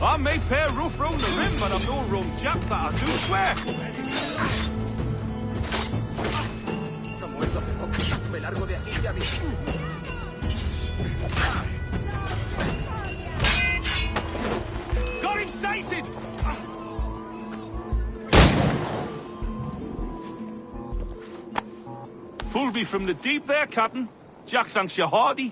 S3: I may pay roof round the rim, but I'm no rum jack that I do swear.
S17: Está muerto hace poco. Me largo de aquí ya mismo.
S3: Got him sighted! Pulled me from the deep there, Captain. Jack thanks you hearty.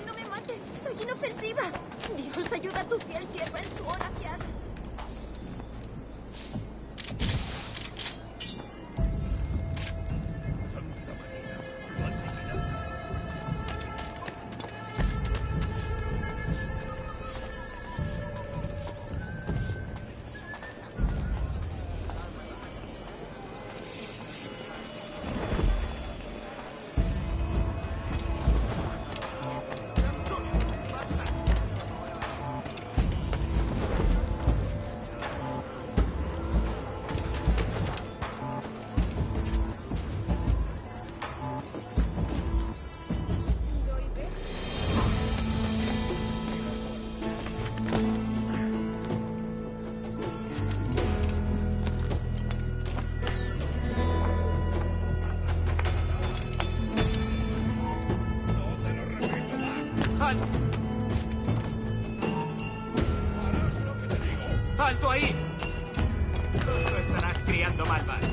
S10: No me mate, soy inofensiva. Dios, ayuda a tu fiel sierva en su oración.
S3: ¡Alto ahí! Pronto estarás criando malvas.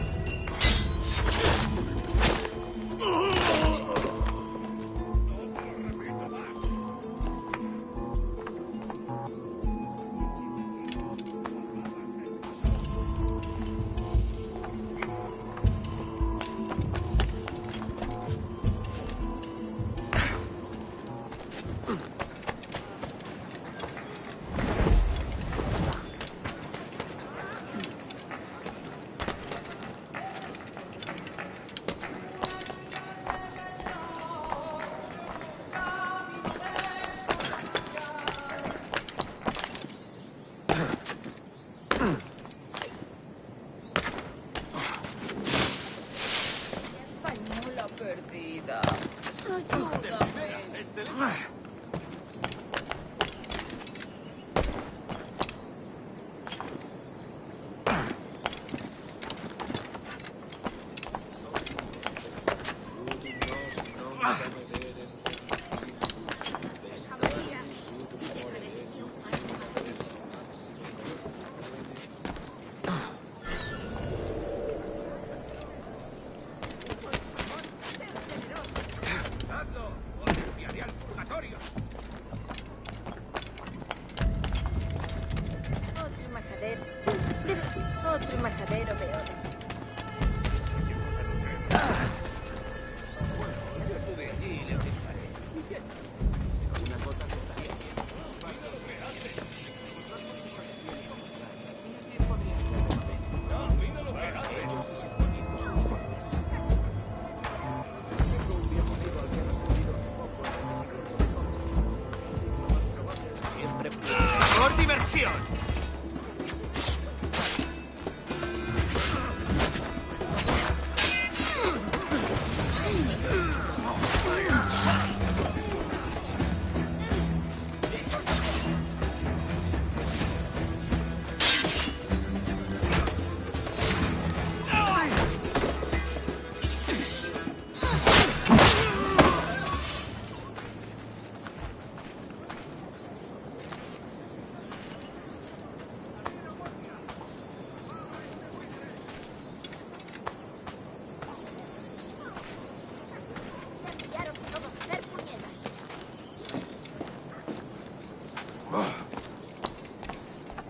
S10: Otro majadero de oro.
S17: ¡Por diversión!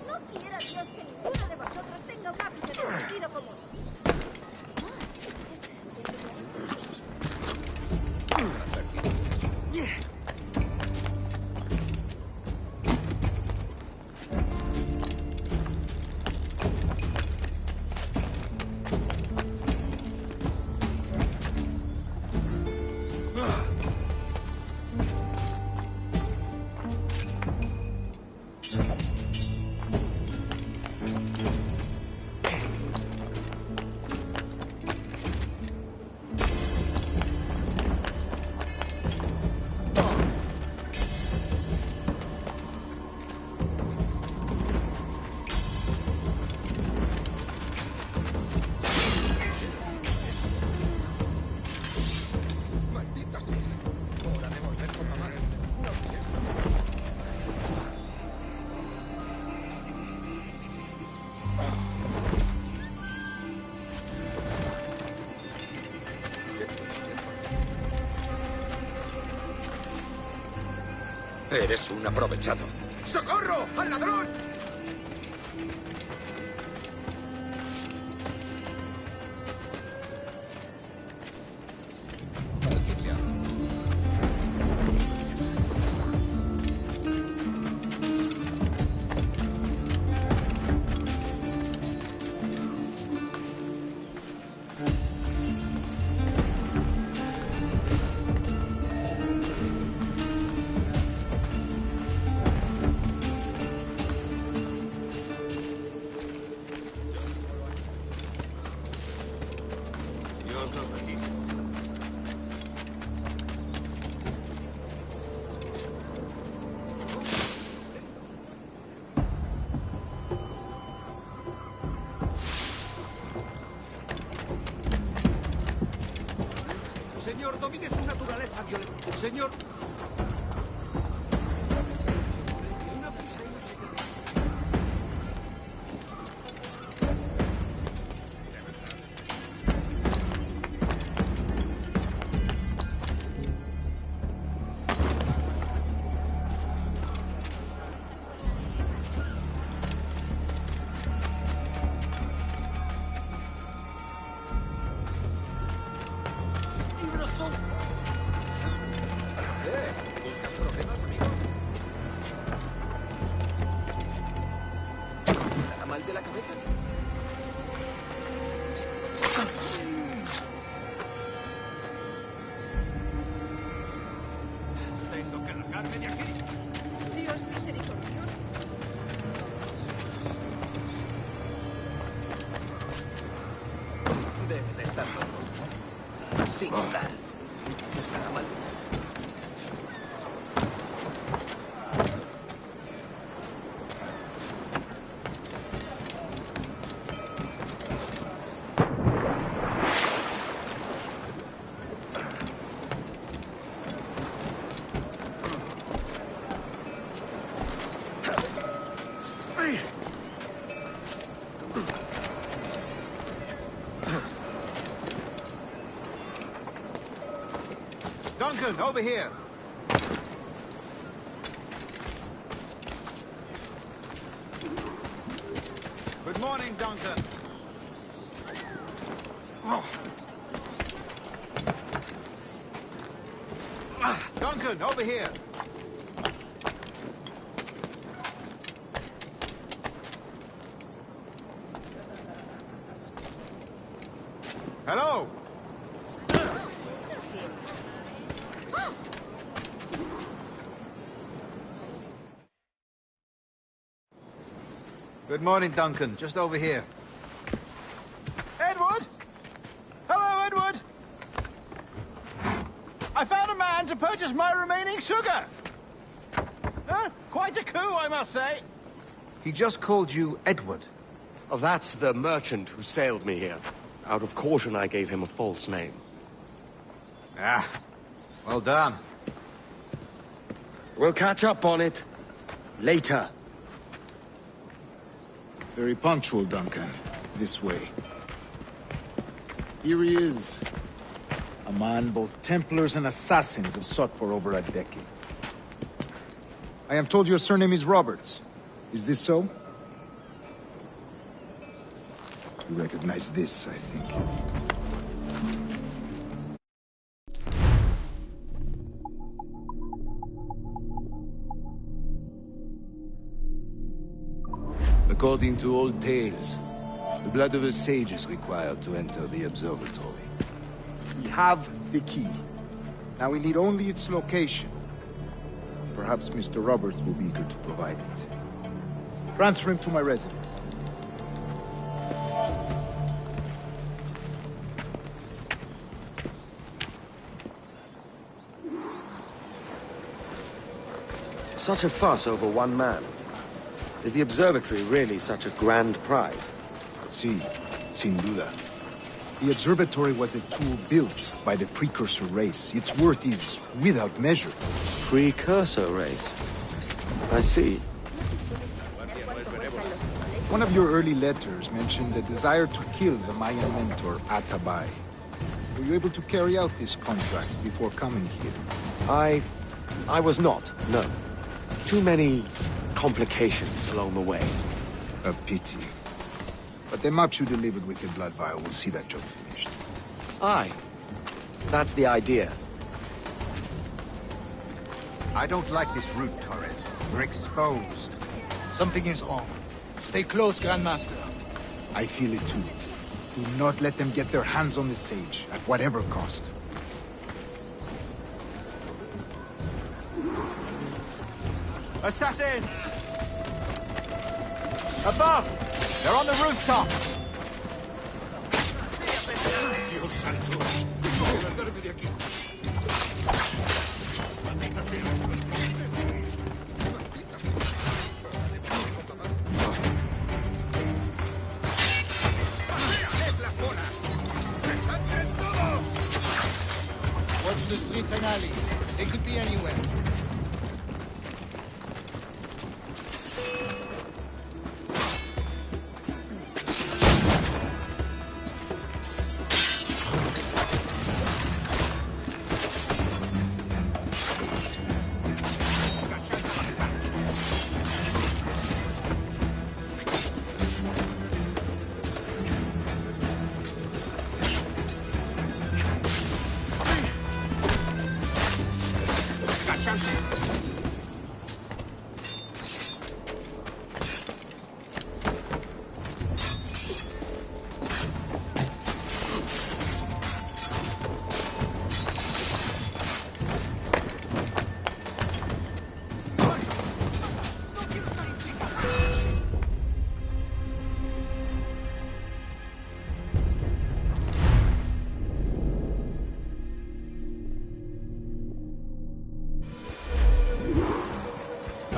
S10: No quiera Dios que ninguno de vosotros tenga un ápice de sentido común.
S15: Eres un aprovechado.
S17: ¡Socorro! ¡Al ladrón!
S15: Dios nos bendiga.
S17: Señor, domine su naturaleza violenta. Señor... Una prisa y no sé qué.
S15: ¿Buscas problemas, amigo?
S13: ¿Está mal de la cabeza?
S17: Tengo que largarme de aquí.
S10: Dios misericordioso.
S17: Debe de estar loco. Sin tal. Estará mal.
S3: Duncan, over here. Good morning, Duncan. Duncan, over here. Hello. Good morning, Duncan. Just over here. Edward? Hello, Edward. I found a man to purchase my remaining sugar. Quite a coup, I must say.
S19: He just called you Edward.
S13: Oh, that's the merchant who sailed me here. Out of caution, I gave him a false name.
S3: Ah, well done.
S13: We'll catch up on it later.
S19: Very punctual, Duncan. This way. Here he is. A man both Templars and Assassins have sought for over a decade. I am told your surname is Roberts. Is this so? You recognize this, I think.
S18: According to old tales, the blood of a sage is required to enter the observatory.
S19: We have the key. Now we need only its location. Perhaps Mr. Roberts will be eager to provide it. Transfer him to my residence.
S13: Such a fuss over one man. Is the observatory really such a grand prize?
S19: Sí, sin duda. The observatory was a tool built by the precursor race. Its worth is without measure.
S13: Precursor race? I see.
S19: One of your early letters mentioned a desire to kill the Mayan mentor, Atabay. Were you able to carry out this contract before coming here?
S13: I was not, no. Too many complications along the way.
S19: A pity. But the maps you delivered with the blood vial will see that job finished.
S13: Aye. That's the idea.
S3: I don't like this route, Torres. We're exposed.
S17: Something is wrong. Stay close, Grandmaster.
S19: I feel it too. Do not let them get their hands on the sage, at whatever cost.
S3: Assassins! Above! They're on the rooftops!
S17: Watch the streets and alleys. They could be anywhere.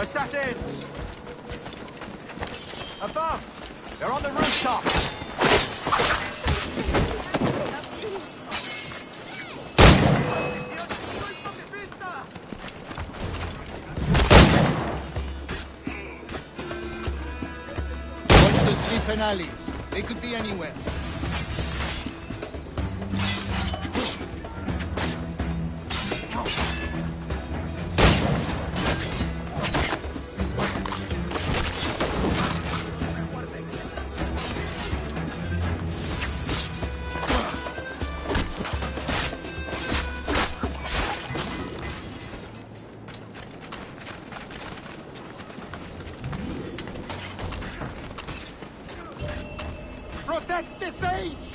S3: Assassins! Above! They're on the rooftop!
S17: Watch the streets and alleys. They could be anywhere.
S4: protect the Sage!